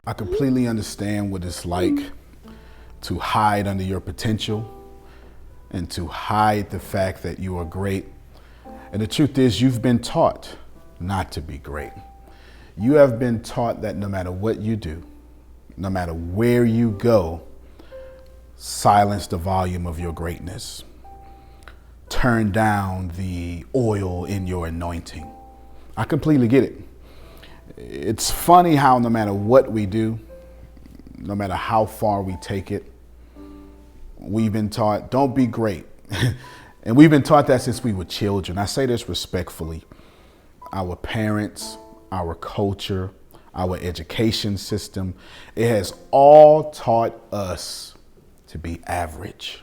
I completely understand what it's like to hide under your potential and to hide the fact that you are great. And the truth is, you've been taught not to be great. You have been taught that no matter what you do, no matter where you go, silence the volume of your greatness. Turn down the oil in your anointing. I completely get it. It's funny how no matter what we do, no matter how far we take it, we've been taught, don't be great. And we've been taught that since we were children. I say this respectfully. Our parents, our culture, our education system, it has all taught us to be average.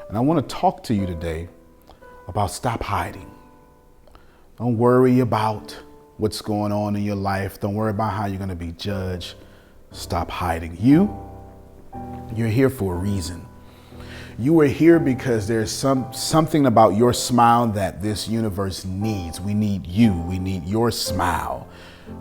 And I want to talk to you today about stop hiding. Don't worry about what's going on in your life. Don't worry about how you're going to be judged. Stop hiding. You're here for a reason. You are here because there's something about your smile that this universe needs. We need you. We need your smile.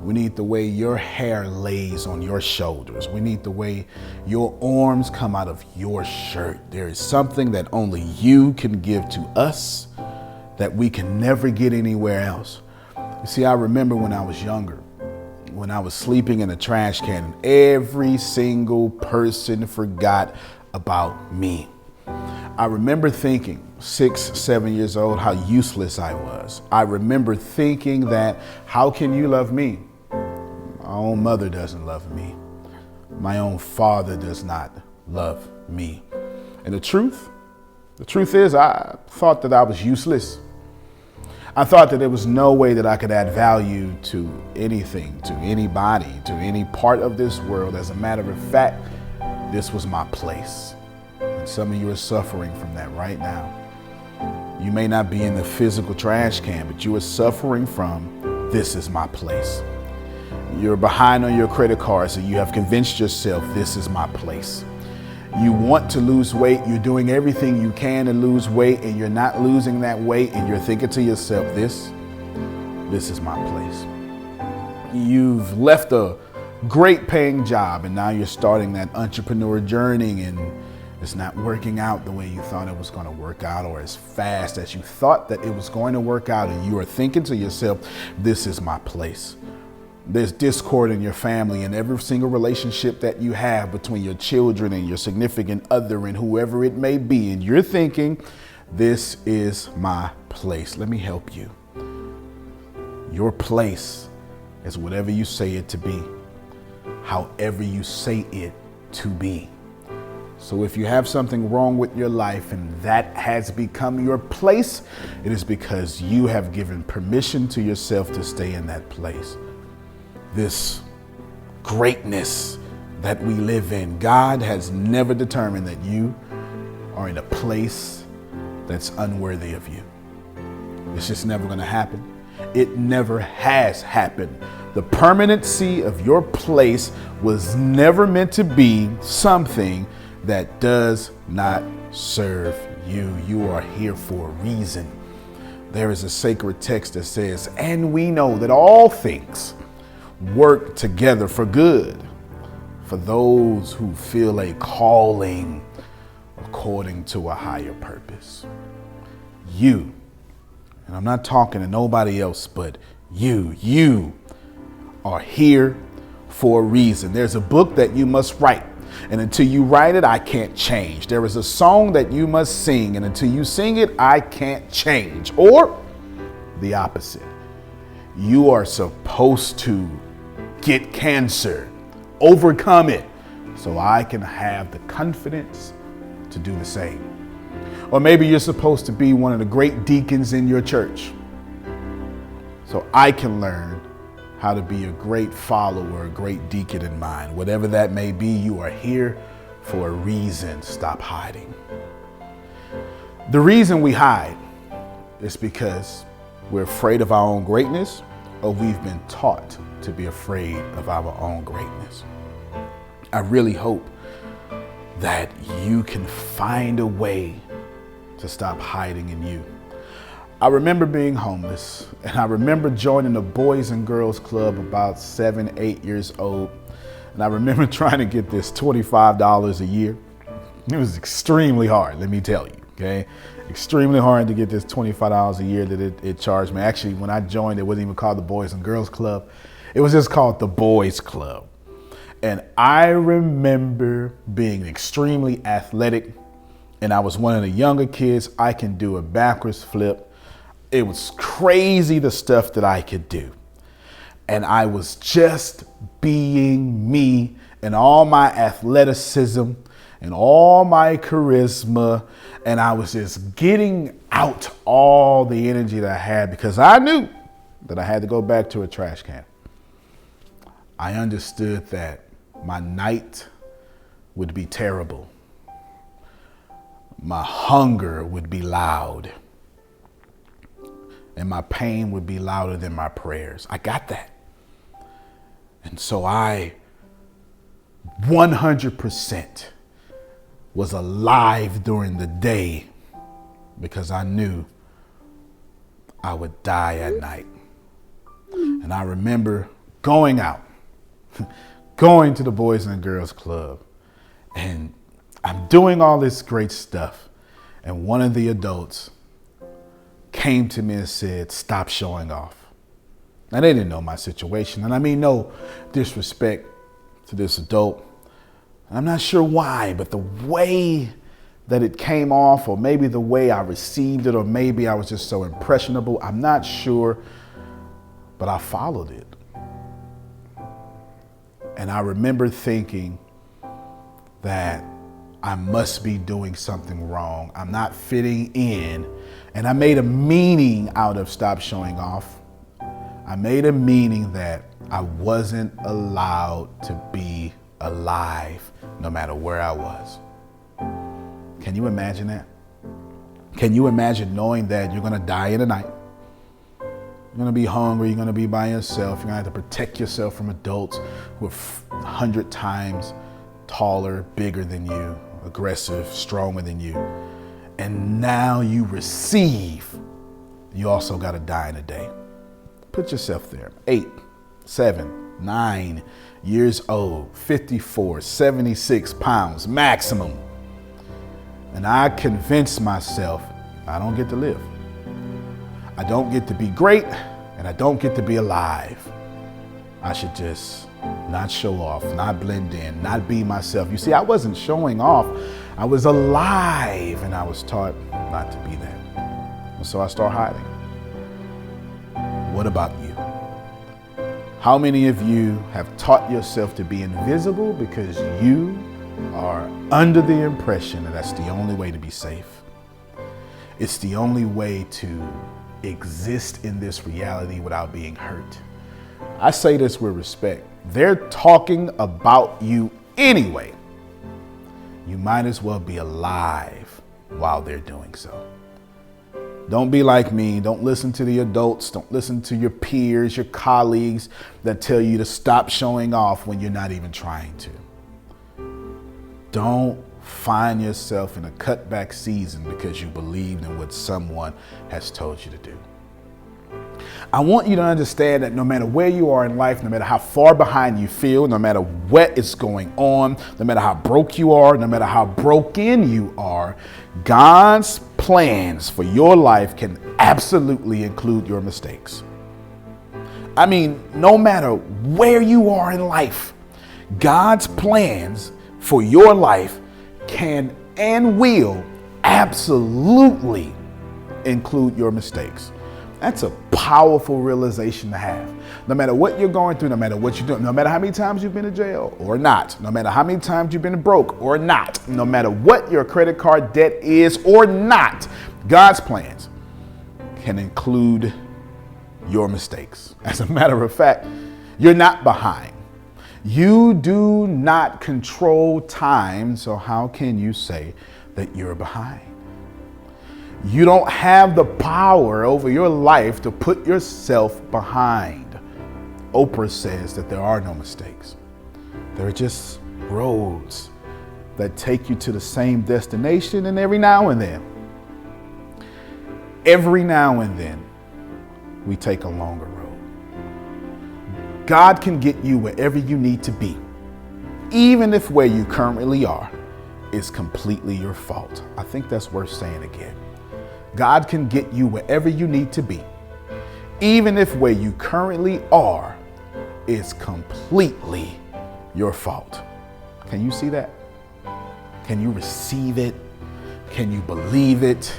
We need the way your hair lays on your shoulders. We need the way your arms come out of your shirt. There is something that only you can give to us that we can never get anywhere else. You see, I remember when I was younger, when I was sleeping in a trash can, and every single person forgot about me. I remember thinking, 6, 7 years old, how useless I was. I remember thinking that, how can you love me? My own mother doesn't love me. My own father does not love me. And the truth is, I thought that I was useless. I thought that there was no way that I could add value to anything, to anybody, to any part of this world. As a matter of fact, this was my place. And some of you are suffering from that right now. You may not be in the physical trash can, but you are suffering from, this is my place. You're behind on your credit cards and you have convinced yourself, this is my place. You want to lose weight. You're doing everything you can to lose weight and you're not losing that weight. And you're thinking to yourself, this is my place. You've left a great paying job and now you're starting that entrepreneur journey and it's not working out the way you thought it was going to work out or as fast as you thought that it was going to work out. And you are thinking to yourself, this is my place. There's discord in your family and every single relationship that you have between your children and your significant other and whoever it may be. And you're thinking, this is my place. Let me help you. Your place is whatever you say it to be, however you say it to be. So if you have something wrong with your life and that has become your place, it is because you have given permission to yourself to stay in that place. This greatness that we live in, God has never determined that you are in a place that's unworthy of you. It's just never going to happen. It never has happened. The permanency of your place was never meant to be something that does not serve you. You are here for a reason. There is a sacred text that says, and we know that all things work together for good for those who feel a calling according to a higher purpose. You, and I'm not talking to nobody else but you are here for a reason. There's a book that you must write, and until you write it, I can't change. There is a song that you must sing, and until you sing it, I can't change. Or the opposite. You are supposed to get cancer, overcome it, so I can have the confidence to do the same. Or maybe you're supposed to be one of the great deacons in your church, so I can learn how to be a great follower, a great deacon in mine. Whatever that may be, you are here for a reason. Stop hiding. The reason we hide is because we're afraid of our own greatness, or we've been taught to be afraid of our own greatness. I really hope that you can find a way to stop hiding in you. I remember being homeless, and I remember joining the Boys and Girls Club about 7, 8 years old. And I remember trying to get this $25 a year. It was extremely hard, let me tell you, okay? Extremely hard to get this $25 a year that it charged me. Actually, when I joined, it wasn't even called the Boys and Girls Club. It was just called the Boys Club. And I remember being extremely athletic, and I was one of the younger kids. I can do a backwards flip. It was crazy the stuff that I could do. And I was just being me, and all my athleticism and all my charisma. And I was just getting out all the energy that I had because I knew that I had to go back to a trash can. I understood that my night would be terrible. My hunger would be loud. And my pain would be louder than my prayers. I got that. And so I 100% was alive during the day because I knew I would die at night. And I remember going out, going to the Boys and Girls Club, and I'm doing all this great stuff. And one of the adults came to me and said, "Stop showing off." Now, they didn't know my situation. And I mean, no disrespect to this adult. I'm not sure why, but the way that it came off, or maybe the way I received it, or maybe I was just so impressionable, I'm not sure, but I followed it. And I remember thinking that I must be doing something wrong. I'm not fitting in. And I made a meaning out of stop showing off. I made a meaning that I wasn't allowed to be alive no matter where I was. Can you imagine that? Can you imagine knowing that you're going to die in the night? You're going to be hungry. You're going to be by yourself. You're going to have to protect yourself from adults who are 100 times taller, bigger than you, aggressive, stronger than you. And now you receive. You also got to die in a day. Put yourself there. 8, 7, 9 years old, 54, 76 pounds maximum. And I convinced myself I don't get to live. I don't get to be great, and I don't get to be alive. I should just not show off, not blend in, not be myself. You see, I wasn't showing off. I was alive, and I was taught not to be that. And so I started hiding. What about you? How many of you have taught yourself to be invisible because you are under the impression that that's the only way to be safe? It's the only way to exist in this reality without being hurt. I say this with respect. They're talking about you anyway. You might as well be alive while they're doing so. Don't be like me. Don't listen to the adults. Don't listen to your peers, your colleagues that tell you to stop showing off when you're not even trying to. Don't find yourself in a cutback season because you believed in what someone has told you to do. I want you to understand that no matter where you are in life, no matter how far behind you feel, no matter what is going on, no matter how broke you are, no matter how broken you are, God's plans for your life can absolutely include your mistakes. I mean, no matter where you are in life, God's plans for your life can and will absolutely include your mistakes. That's a powerful realization to have. No matter what you're going through, no matter what you're doing, no matter how many times you've been to jail or not, no matter how many times you've been broke or not, no matter what your credit card debt is or not, God's plans can include your mistakes. As a matter of fact, you're not behind. You do not control time, so how can you say that you're behind? You don't have the power over your life to put yourself behind. Oprah says that there are no mistakes. There are just roads that take you to the same destination, and every now and then, we take a longer road. God can get you wherever you need to be. even if where you currently are is completely your fault. I think that's worth saying again. God can get you wherever you need to be, even if where you currently are is completely your fault. Can you see that? Can you receive it? Can you believe it?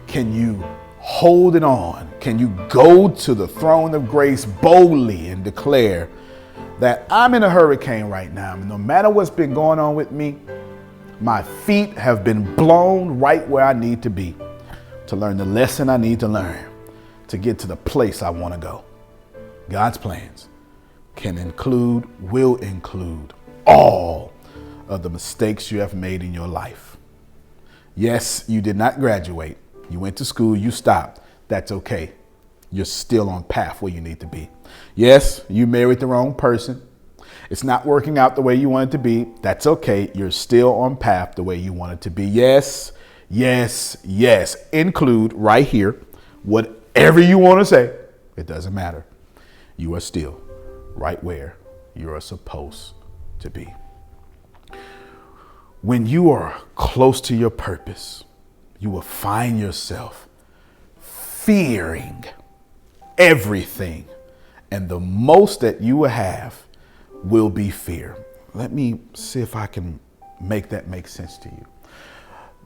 Can you hold it on? Can you go to the throne of grace boldly and declare that I'm in a hurricane right now? No matter what's been going on with me, my feet have been blown right where I need to be to learn the lesson I need to learn to get to the place I want to go. God's plans will include all of the mistakes you have made in your life. Yes, you did not graduate. You went to school, you stopped. That's okay. You're still on path where you need to be. Yes, you married the wrong person. It's not working out the way you want it to be. That's okay. You're still on path the way you want it to be. Yes, yes, yes. Include right here whatever you want to say. It doesn't matter. You are still right where you are supposed to be. When you are close to your purpose, you will find yourself fearing everything. And the most that you will have will be fear. Let me see if I can make that make sense to you.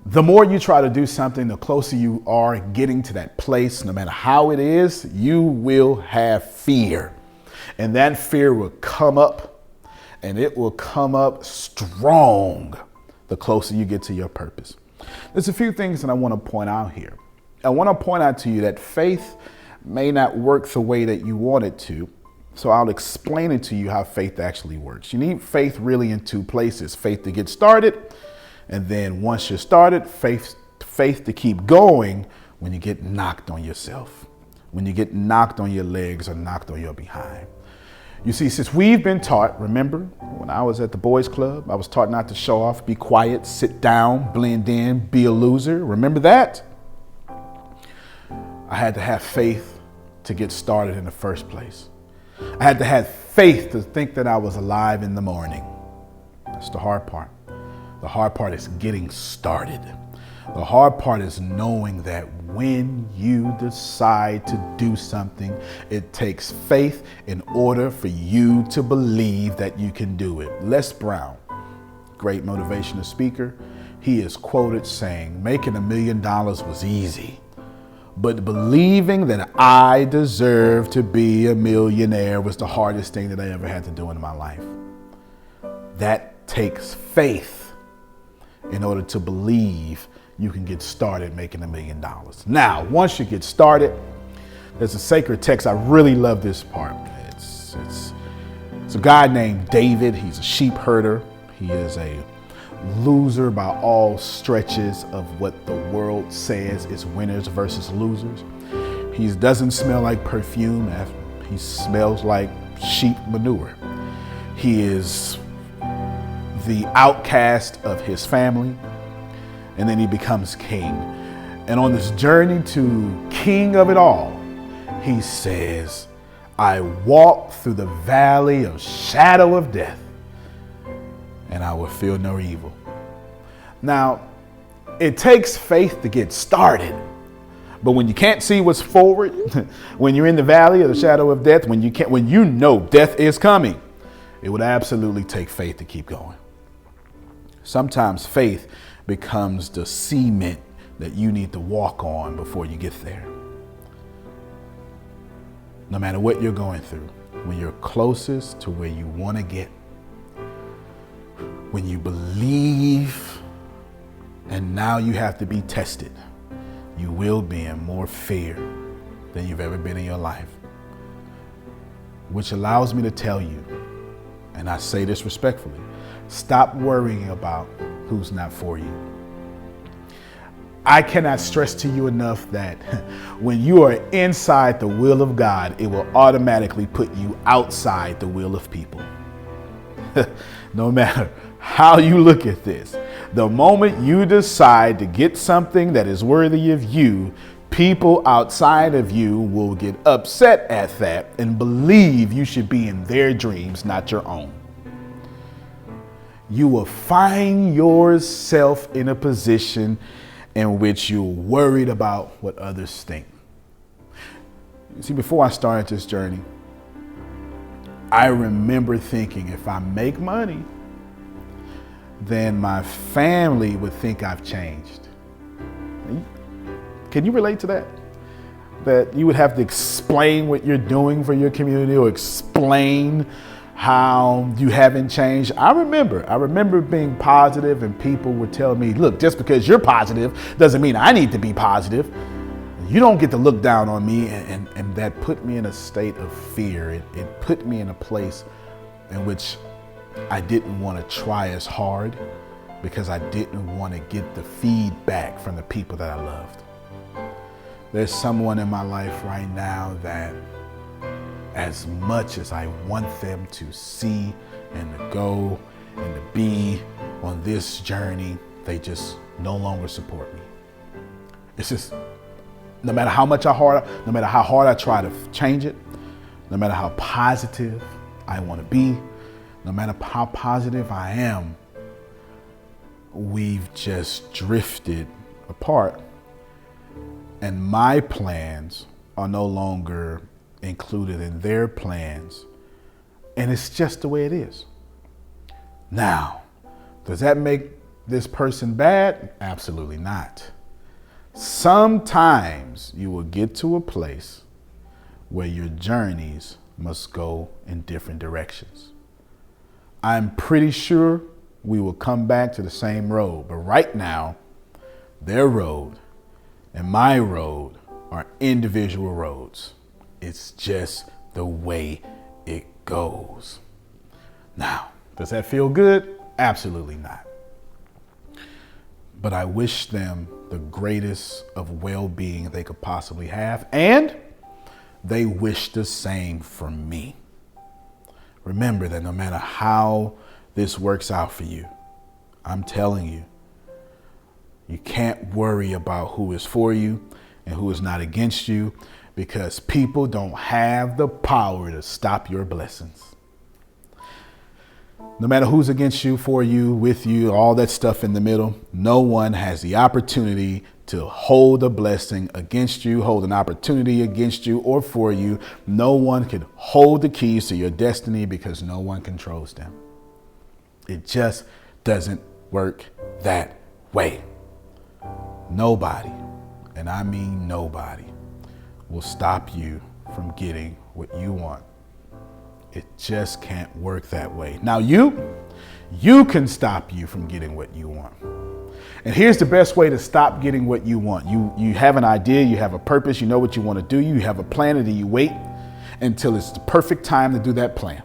The more you try to do something, the closer you are getting to that place, no matter how it is, you will have fear. And that fear will come up, and it will come up strong the closer you get to your purpose. There's a few things that I want to point out here. I want to point out to you that faith may not work the way that you want it to. So I'll explain it to you how faith actually works. You need faith really in two places: faith to get started, and then once you're started, faith to keep going when you get knocked on yourself, when you get knocked on your legs or knocked on your behind. You see, since we've been taught, remember when I was at the boys club, I was taught not to show off, be quiet, sit down, blend in, be a loser. Remember that? I had to have faith to get started in the first place. I had to have faith to think that I was alive in the morning. That's the hard part. The hard part is getting started. The hard part is knowing that when you decide to do something, it takes faith in order for you to believe that you can do it. Les Brown, great motivational speaker, he is quoted saying, "Making $1 million was easy, but believing that I deserve to be a millionaire was the hardest thing that I ever had to do in my life." That takes faith in order to believe you can get started making $1 million. Now, once you get started, there's a sacred text. I really love this part. It's a guy named David. He's a sheep herder. He is a loser by all stretches of what the world says is winners versus losers. He doesn't smell like perfume. He smells like sheep manure. He is the outcast of his family, and then he becomes king. And on this journey to king of it all, he says, "I walk through the valley of shadow of death, and I will feel no evil." Now, it takes faith to get started. But when you can't see what's forward, when you're in the valley of the shadow of death, when you know death is coming, it would absolutely take faith to keep going. Sometimes faith becomes the cement that you need to walk on before you get there. No matter what you're going through, when you're closest to where you want to get, when you believe and now you have to be tested, you will be in more fear than you've ever been in your life. Which allows me to tell you, and I say this respectfully, stop worrying about who's not for you. I cannot stress to you enough that when you are inside the will of God, it will automatically put you outside the will of people. No matter how you look at this, the moment you decide to get something that is worthy of you, people outside of you will get upset at that and believe you should be in their dreams, not your own. you will find yourself in a position in which you're worried about what others think. You see, before I started this journey, I remember thinking if I make money, then my family would think I've changed. Can you relate to that? That you would have to explain what you're doing for your community or explain how you haven't changed. I remember being positive and people would tell me, look, just because you're positive doesn't mean I need to be positive. You don't get to look down on me. And that put me in a state of fear. It put me in a place in which I didn't want to try as hard because I didn't want to get the feedback from the people that I loved. There's someone in my life right now that as much as I want them to see and to go and to be on this journey, they just no longer support me. It's just, no matter how hard I try to change it, no matter how positive I want to be, no matter how positive I am, we've just drifted apart. And my plans are no longer included in their plans. And it's just the way it is. Now, does that make this person bad? Absolutely not. Sometimes you will get to a place where your journeys must go in different directions. I'm pretty sure we will come back to the same road, but right now, their road and my road are individual roads. It's just the way it goes. Now, does that feel good? Absolutely not. But I wish them the greatest of well-being they could possibly have, and they wish the same for me. Remember that no matter how this works out for you, I'm telling you, you can't worry about who is for you and who is not against you, because people don't have the power to stop your blessings. No matter who's against you, for you, with you, all that stuff in the middle, no one has the opportunity to hold a blessing against you, hold an opportunity against you or for you. No one can hold the keys to your destiny because no one controls them. It just doesn't work that way. Nobody, and I mean nobody, will stop you from getting what you want. It just can't work that way. Now you can stop you from getting what you want. And here's the best way to stop getting what you want. You have an idea, you have a purpose, you know what you want to do, you have a plan, and then you wait until it's the perfect time to do that plan.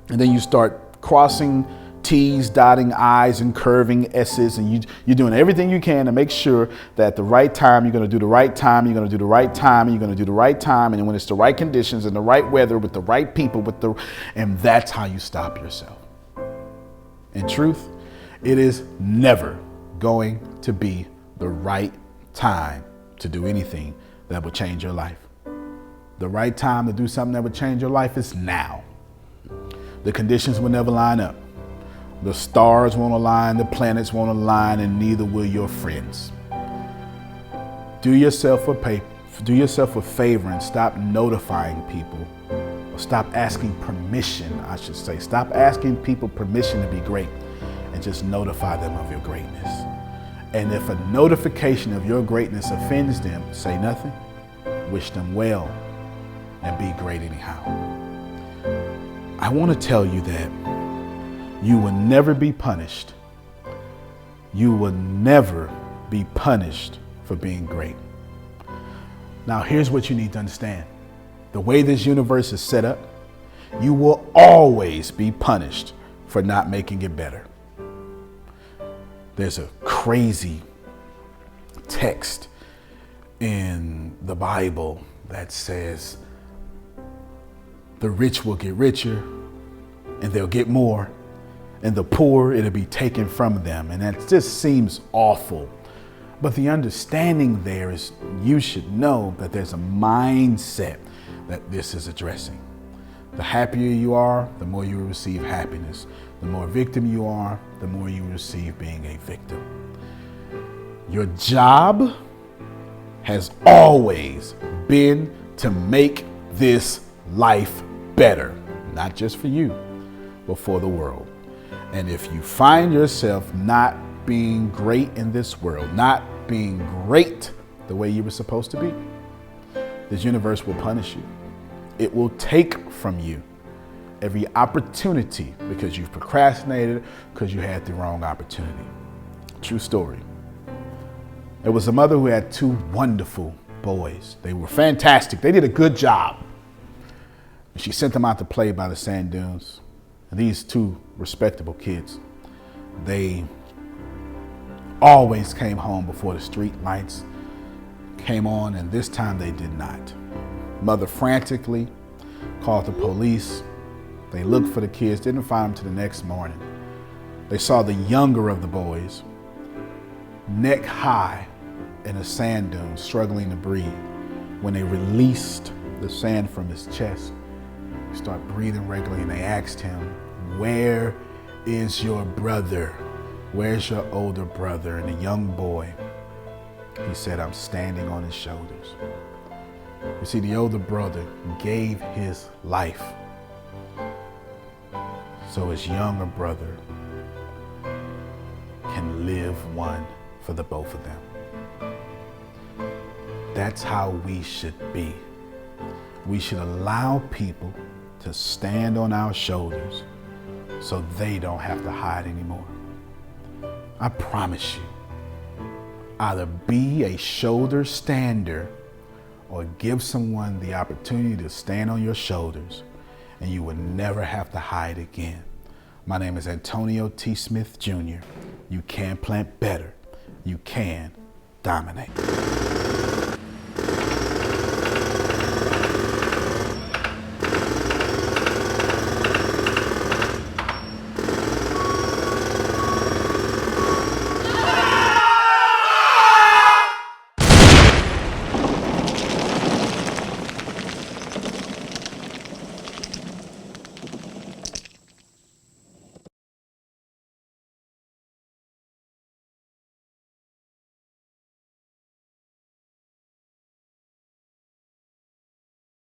And then you start crossing T's, dotting I's, and curving S's, and you're doing everything you can to make sure that at the right time, you're going to do the right time, you're going to do the right time, and you're going to do the right time, and when it's the right conditions and the right weather with the right people, and that's how you stop yourself. In truth, it is never going to be the right time to do anything that would change your life. The right time to do something that would change your life is now. The conditions will never line up. The stars won't align, the planets won't align, and neither will your friends. Do yourself a favor and stop notifying people, or stop asking permission, I should say. Stop asking people permission to be great and just notify them of your greatness. And if a notification of your greatness offends them, say nothing, wish them well, and be great anyhow. I want to tell you that you will never be punished. You will never be punished for being great. Now, here's what you need to understand. The way this universe is set up, you will always be punished for not making it better. There's a crazy text in the Bible that says the rich will get richer and they'll get more, and the poor, it'll be taken from them. And that just seems awful. But the understanding there is you should know that there's a mindset that this is addressing. The happier you are, the more you will receive happiness. The more victim you are, the more you will receive being a victim. Your job has always been to make this life better, not just for you, but for the world. And if you find yourself not being great in this world, not being great the way you were supposed to be, this universe will punish you. It will take from you every opportunity because you've procrastinated, because you had the wrong opportunity. True story. There was a mother who had two wonderful boys. They were fantastic. They did a good job. She sent them out to play by the sand dunes. And these two respectable kids, they always came home before the street lights came on, and this time they did not. Mother frantically called the police. They looked for the kids, didn't find them till the next morning. They saw the younger of the boys, neck high in a sand dune, struggling to breathe. When they released the sand from his chest, he started breathing regularly, and they asked him, "Where is your brother? Where's your older brother?" And the young boy, he said, "I'm standing on his shoulders." You see, the older brother gave his life so his younger brother can live one for the both of them. That's how we should be. We should allow people to stand on our shoulders so they don't have to hide anymore. I promise you, either be a shoulder stander or give someone the opportunity to stand on your shoulders, and you will never have to hide again. My name is Antonio T. Smith Jr. You can plant better. You can dominate.